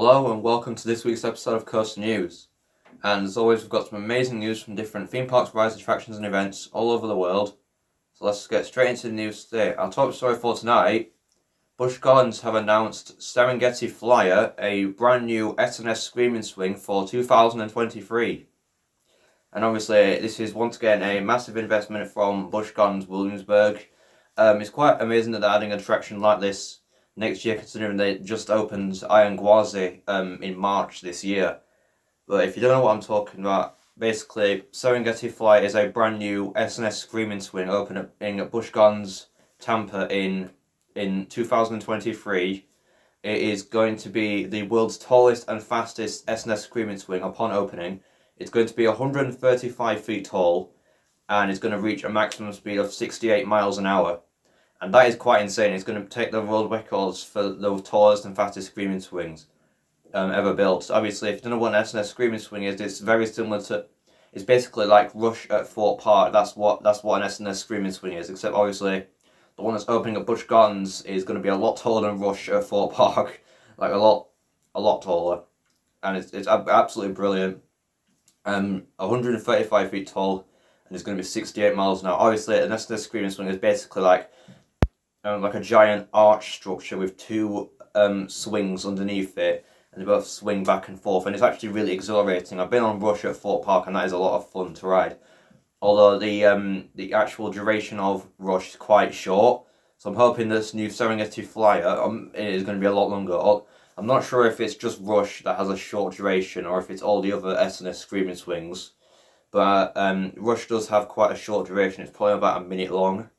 Hello and welcome to this week's episode of Coast News. And as always, we've got some amazing news from different theme parks, rides, attractions and events all over the world. So let's get straight into the news today. Our top story for tonight, Busch Gardens have announced Serengeti Flyer, a brand new S&S Screamin Swing for 2023. And obviously this is once again a massive investment from Busch Gardens Williamsburg. It's quite amazing that they're adding an attraction like this next year, considering they just opened Gwazi in March this year. But if you don't know what I'm talking about, basically Serengeti Flyer is a brand new S&S Screamin Swing opening at Busch Gardens Tampa in 2023. It is going to be the world's tallest and fastest S&S Screamin Swing upon opening. It's going to be 135 feet tall and it's going to reach a maximum speed of 68 miles an hour. And that is quite insane. It's going to take the world records for the tallest and fastest Screamin Swings ever built. Obviously, if you don't know what an S&S Screamin Swing is, it's very similar to... It's basically like Rush at Fort Park. That's what an S&S Screamin Swing is, except obviously the one that's opening at Busch Gardens is going to be a lot taller than Rush at Fort Park. Like a lot taller. And it's absolutely brilliant. 135 feet tall, and it's going to be 68 miles an hour. Obviously, an S&S Screamin Swing is basically like a giant arch structure with two swings underneath it, and they both swing back and forth, and it's actually really exhilarating. I've been on Rush at Fort Park, and that is a lot of fun to ride. Although the actual duration of Rush is quite short, so I'm hoping this new Serengeti Flyer is going to be a lot longer. I'm not sure if it's just Rush that has a short duration, or if it's all the other S&S Screamin Swings. But Rush does have quite a short duration. It's probably about a minute long.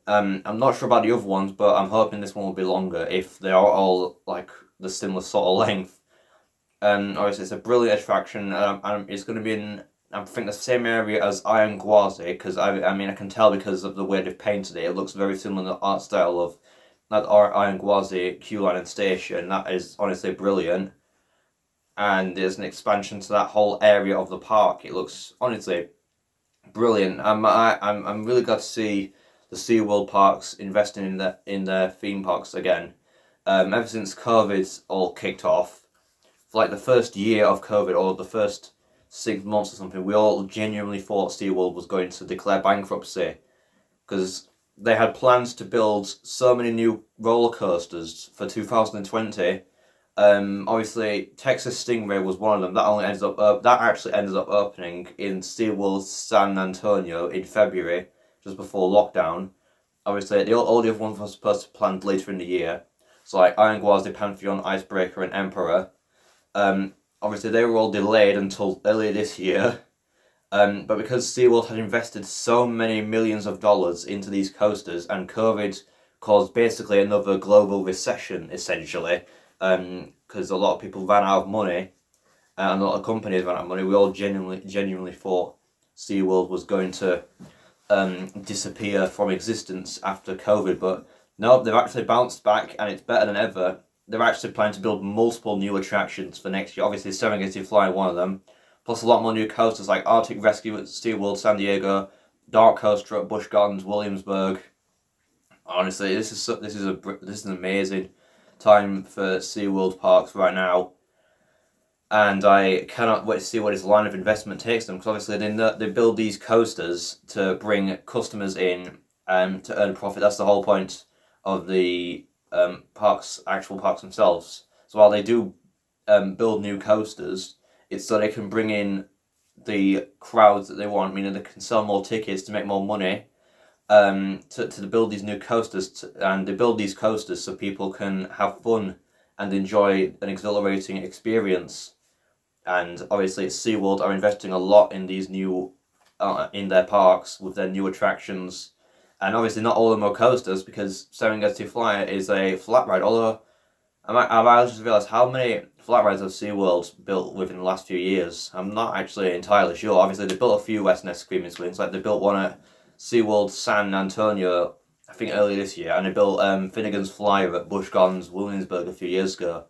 I'm not sure about the other ones, but I'm hoping this one will be longer if they are all like the similar sort of length. Obviously, it's a brilliant attraction, and it's going to be in, I think, the same area as Gwazi, because I mean I can tell because of the way they've painted it. It looks very similar to the art style of that Gwazi queue line and station. That is honestly brilliant, and there's an expansion to that whole area of the park. It looks honestly brilliant. I'm really glad to see the SeaWorld parks investing in their theme parks again. Ever since COVID's all kicked off, for like the first year of COVID, or the first 6 months or something, we all genuinely thought SeaWorld was going to declare bankruptcy, because they had plans to build so many new roller coasters for 2020. Obviously, Texas Stingray was one of them. That actually ended up opening in SeaWorld San Antonio in February, just before lockdown. Obviously, all the other ones were supposed to be planned later in the year. So like Gwazi, Pantheon, Icebreaker and Emperor. Obviously, they were all delayed until earlier this year. But because SeaWorld had invested so many millions of dollars into these coasters, and COVID caused basically another global recession, essentially, because a lot of people ran out of money, and a lot of companies ran out of money, we all genuinely thought SeaWorld was going to disappear from existence after COVID, but no, they've actually bounced back and it's better than ever. They're actually planning to build multiple new attractions for next year. Obviously, Serengeti Flyer, one of them, plus a lot more new coasters like Arctic Rescue at SeaWorld San Diego, Dark Coaster at Busch Gardens Williamsburg. Honestly, this is an amazing time for SeaWorld parks right now. And I cannot wait to see what this line of investment takes them, because obviously they build these coasters to bring customers in to earn profit. That's the whole point of the actual parks themselves. So while they do build new coasters, it's so they can bring in the crowds that they want, meaning they can sell more tickets to make more money to build these new coasters. And they build these coasters so people can have fun and enjoy an exhilarating experience. And obviously SeaWorld are investing a lot in these new, in their parks with their new attractions. And obviously not all of them are coasters, because Serengeti Flyer is a flat ride. Although, I just realised how many flat rides have SeaWorld built within the last few years. I'm not actually entirely sure. Obviously they built a few S&S Screamin Swings, like they built one at SeaWorld San Antonio, I think earlier this year, and they built Finnegan's Flyer at Busch Gardens Williamsburg a few years ago.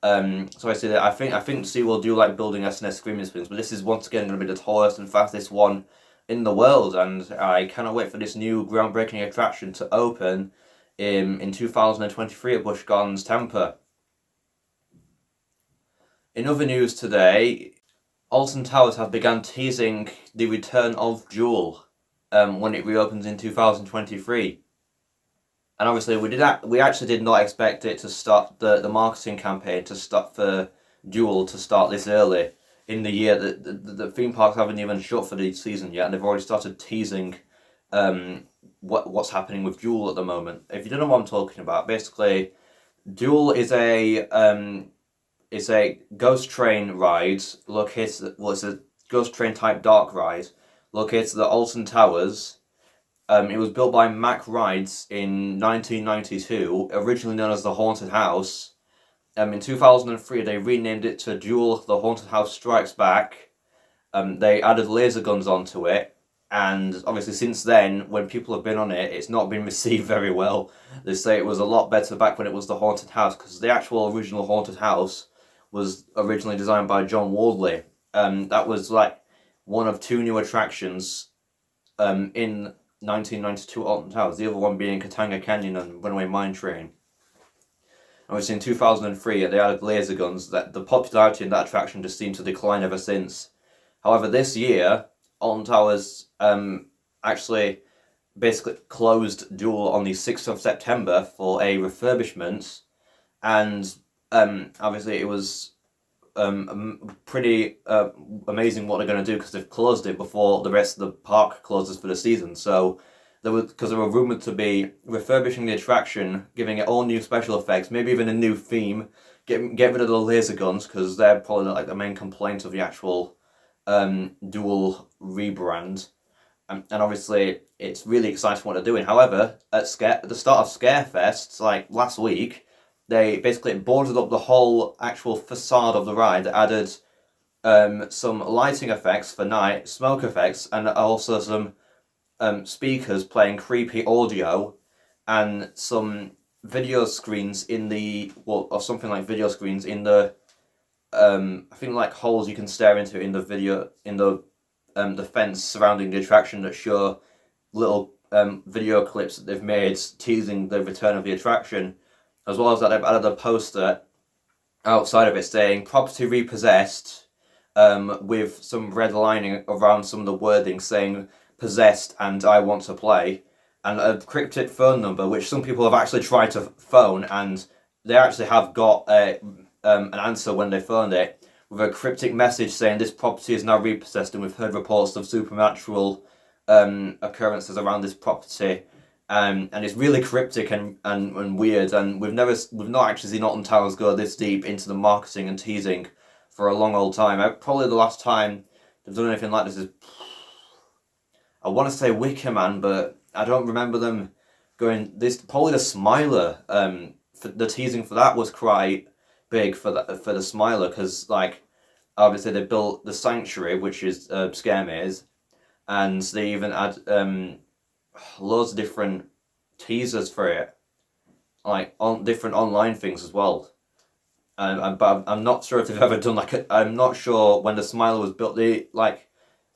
So I say that I think SeaWorld do like building S&S Screamin Swings, but this is once again going to be the tallest and fastest one in the world, and I cannot wait for this new groundbreaking attraction to open in 2023 at Busch Gardens Tampa. In other news today, Alton Towers have begun teasing the return of Duel when it reopens in 2023. And obviously we actually did not expect it to start, the marketing campaign to start for Duel to start this early in the year. The theme parks haven't even shut for the season yet, and they've already started teasing what's happening with Duel at the moment. If you don't know what I'm talking about, basically Duel is a ghost train ride located. Well, it's a ghost train type dark ride located at Alton Towers. It was built by Mack Rides in 1992, originally known as the Haunted House. In 2003, they renamed it to Duel: The Haunted House Strikes Back. They added laser guns onto it, and obviously since then, when people have been on it, it's not been received very well. They say it was a lot better back when it was the Haunted House, because the actual original Haunted House was originally designed by John Wardley. That was like one of two new attractions in 1992 Alton Towers, the other one being Katanga Canyon and Runaway Mine Train. Obviously in 2003 they added laser guns. That the popularity in that attraction just seemed to decline ever since. However, this year Alton Towers actually basically closed Duel on the 6th of September for a refurbishment, and obviously it was pretty amazing what they're going to do, because they've closed it before the rest of the park closes for the season. So because they were rumoured to be refurbishing the attraction, giving it all new special effects, maybe even a new theme, get rid of the laser guns, because they're probably like the main complaint of the actual Duel rebrand. And obviously it's really exciting what they're doing. However, at the start of Scarefest, like last week, they basically boarded up the whole actual facade of the ride. They added some lighting effects for night, smoke effects, and also some speakers playing creepy audio, and some video screens in the, well, or something like video screens in the, I think like holes you can stare into in the video, in the fence surrounding the attraction, that show little video clips that they've made teasing the return of the attraction. As well as that, they've added a poster outside of it saying "property repossessed," with some red lining around some of the wording saying "possessed" and "I want to play," and a cryptic phone number, which some people have actually tried to phone, and they actually have got an answer when they phoned it, with a cryptic message saying "this property is now repossessed, and we've heard reports of supernatural occurrences around this property." And it's really cryptic and weird, and we've not actually seen Alton Towers go this deep into the marketing and teasing for a long old time. Probably the last time they've done anything like this is, I want to say Wicker Man, but I don't remember them going this. Probably the Smiler. The teasing for that was quite big for the Smiler, because like obviously they built the Sanctuary, which is Scare Maze, and they even add loads of different teasers for it, like on different online things as well. But I'm not sure if they've ever done like I'm not sure when the Smiler was built. Like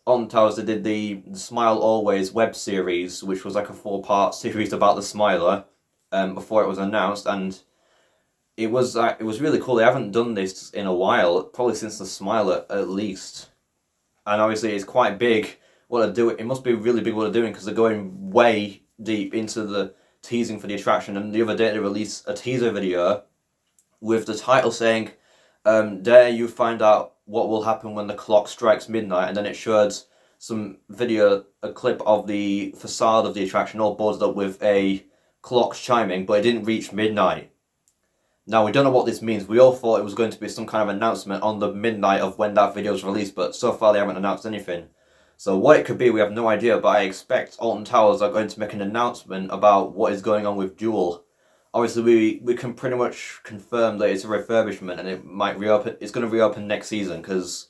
on Towers, they did the Smile Always web series, which was like a 4-part series about the Smiler, before it was announced, and it was really cool. They haven't done this in a while, probably since the Smiler at least, and obviously it's quite big. What they're doing, it must be really big what they're doing, because they're going way deep into the teasing for the attraction. And the other day they released a teaser video with the title saying, "Dare you find out what will happen when the clock strikes midnight," and then it showed some video, a clip of the facade of the attraction all boarded up with a clock chiming, but it didn't reach midnight. Now, we don't know what this means. We all thought it was going to be some kind of announcement on the midnight of when that video was released, but so far they haven't announced anything. So what it could be, we have no idea, but I expect Alton Towers are going to make an announcement about what is going on with Duel. Obviously, we can pretty much confirm that it's a refurbishment, and it might reopen. It's going to reopen next season, because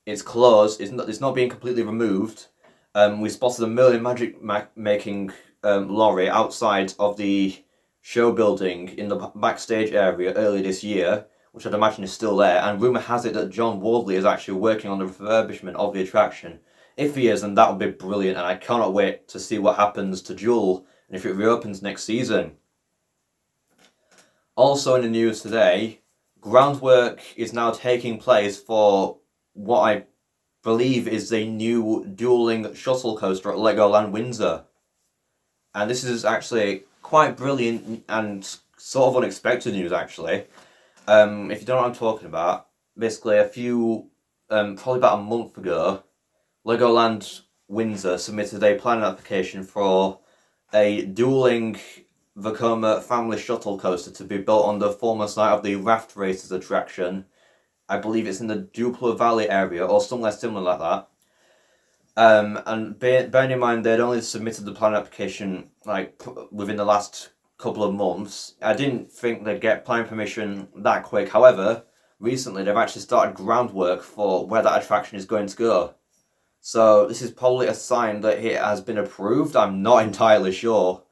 it's closed. It's not being completely removed. We spotted a Merlin Magic making lorry outside of the show building in the backstage area earlier this year, which I'd imagine is still there, and rumour has it that John Wardley is actually working on the refurbishment of the attraction. If he is, then that would be brilliant, and I cannot wait to see what happens to Duel, and if it reopens next season. Also in the news today, groundwork is now taking place for what I believe is a new dueling shuttle coaster at Legoland Windsor. And this is actually quite brilliant and sort of unexpected news, actually. If you don't know what I'm talking about, basically probably about a month ago, Legoland Windsor submitted a planning application for a dueling Vekoma family shuttle coaster to be built on the former site of the Raft Racers attraction. I believe it's in the Duel Valley area or somewhere similar like that. And bearing in mind they'd only submitted the planning application like within the last couple of months, I didn't think they'd get planning permission that quick. However, recently they've actually started groundwork for where that attraction is going to go. So this is probably a sign that it has been approved. I'm not entirely sure.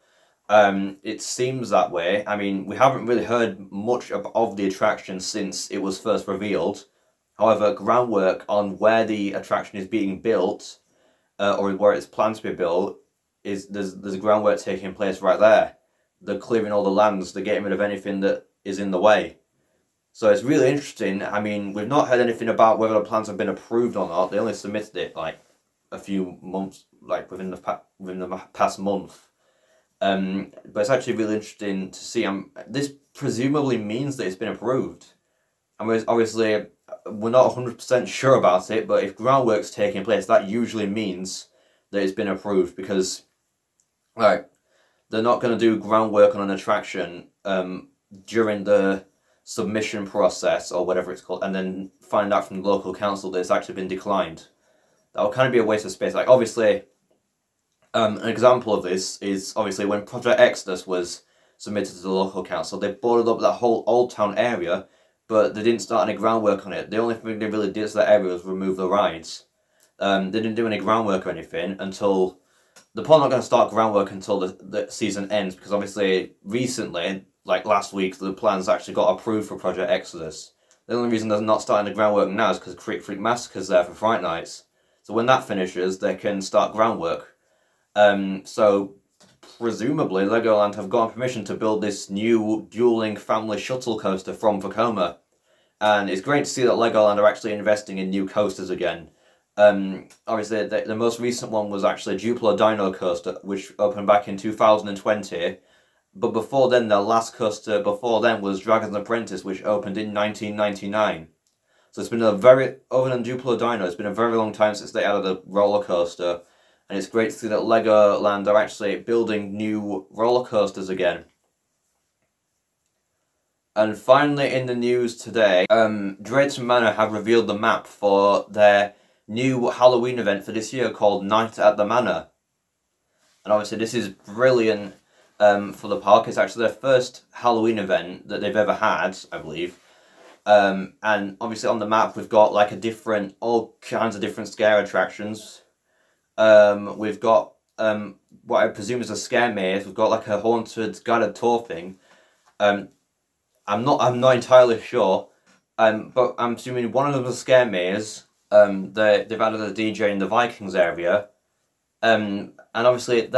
It seems that way. I mean, we haven't really heard much of the attraction since it was first revealed. However, groundwork on where the attraction is being built, or where it's planned to be built, there's groundwork taking place right there. They're clearing all the lands, they're getting rid of anything that is in the way. So it's really interesting. I mean, we've not heard anything about whether the plans have been approved or not. They only submitted it like a few months, like within the past month. But it's actually really interesting to see. This presumably means that it's been approved. And obviously, we're not 100% sure about it, but if groundwork's taking place, that usually means that it's been approved, because like, they're not going to do groundwork on an attraction during the submission process or whatever it's called, and then find out from the local council that it's actually been declined. That will kind of be a waste of space. Like, obviously, an example of this is obviously when Project Exodus was submitted to the local council, they boarded up that whole Old Town area, but they didn't start any groundwork on it. The only thing they really did to that area was remove the rides. They didn't do any groundwork or anything until... They're probably not going to start groundwork until the season ends, because obviously recently, like last week, the plans actually got approved for Project Exodus. The only reason they're not starting the groundwork now is because Creek Freak Massacre's there for Fright Nights. So when that finishes, they can start groundwork. So presumably Legoland have gotten permission to build this new dueling family shuttle coaster from Vekoma. And it's great to see that Legoland are actually investing in new coasters again. Obviously, the most recent one was actually a Duel Dino coaster, which opened back in 2020. But before then, their last coaster before then was Dragon's Apprentice, which opened in 1999. So it's been other than Duel Dino, it's been a very long time since they added a roller coaster. And it's great to see that Legoland are actually building new roller coasters again. And finally in the news today, Drayton Manor have revealed the map for their new Halloween event for this year called Night at the Manor. And obviously this is brilliant for the park. It's actually their first Halloween event that they've ever had, I believe. And obviously on the map we've got like all kinds of different scare attractions. We've got what I presume is a scare maze. We've got like a haunted guided tour thing. I'm not entirely sure. But I'm assuming one of them is a scare maze. They've added a DJ in the Vikings area, and obviously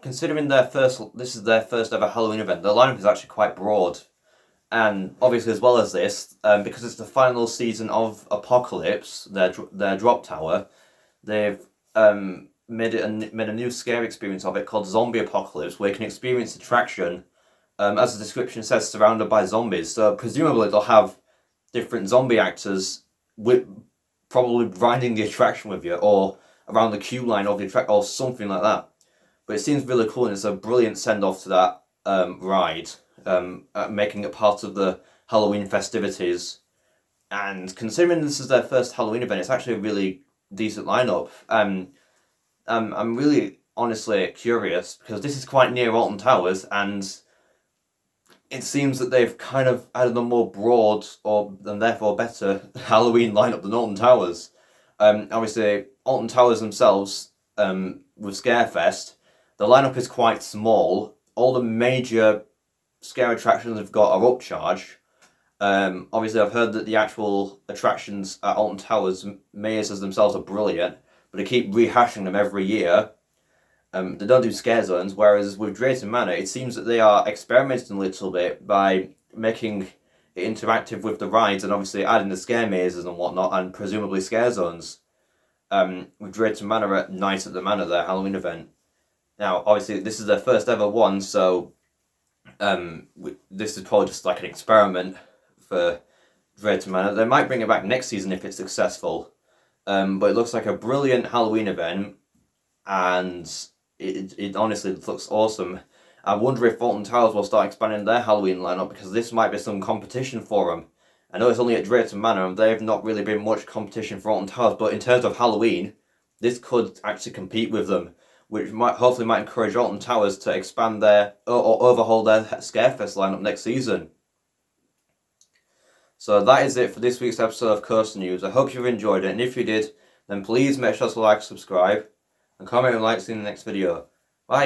considering this is their first ever Halloween event, the lineup is actually quite broad, and obviously as well as this, because it's the final season of Apocalypse, their drop tower, they've made a new scare experience of it called Zombie Apocalypse, where you can experience the attraction, as the description says, surrounded by zombies. So presumably they'll have different zombie actors probably riding the attraction with you, or around the queue line of the attraction, or something like that. But it seems really cool, and it's a brilliant send-off to that ride, making it part of the Halloween festivities. And considering this is their first Halloween event, it's actually a really decent lineup. I'm really honestly curious, because this is quite near Alton Towers, and it seems that they've kind of added a more broad, and therefore better, Halloween lineup than Alton Towers. Obviously, Alton Towers themselves, with Scarefest, the lineup is quite small. All the major scare attractions they've got are upcharge. Obviously, I've heard that the actual attractions at Alton Towers, mazes themselves are brilliant, but they keep rehashing them every year. They don't do scare zones, whereas with Drayton Manor, it seems that they are experimenting a little bit by making interactive with the rides, and obviously adding the scare mazes and whatnot, and presumably scare zones. With Drayton Manor at Night at the Manor, their Halloween event. Now, obviously, this is their first ever one, so this is probably just like an experiment for Drayton Manor. They might bring it back next season if it's successful. But it looks like a brilliant Halloween event, and it honestly looks awesome. I wonder if Alton Towers will start expanding their Halloween lineup, because this might be some competition for them. I know it's only at Drayton Manor, and they've not really been much competition for Alton Towers, but in terms of Halloween, this could actually compete with them, which hopefully might encourage Alton Towers to expand their, or overhaul their Scarefest lineup next season. So that is it for this week's episode of Coaster News. I hope you've enjoyed it, and if you did, then please make sure to like, subscribe, and comment and like. See you in the next video. Bye!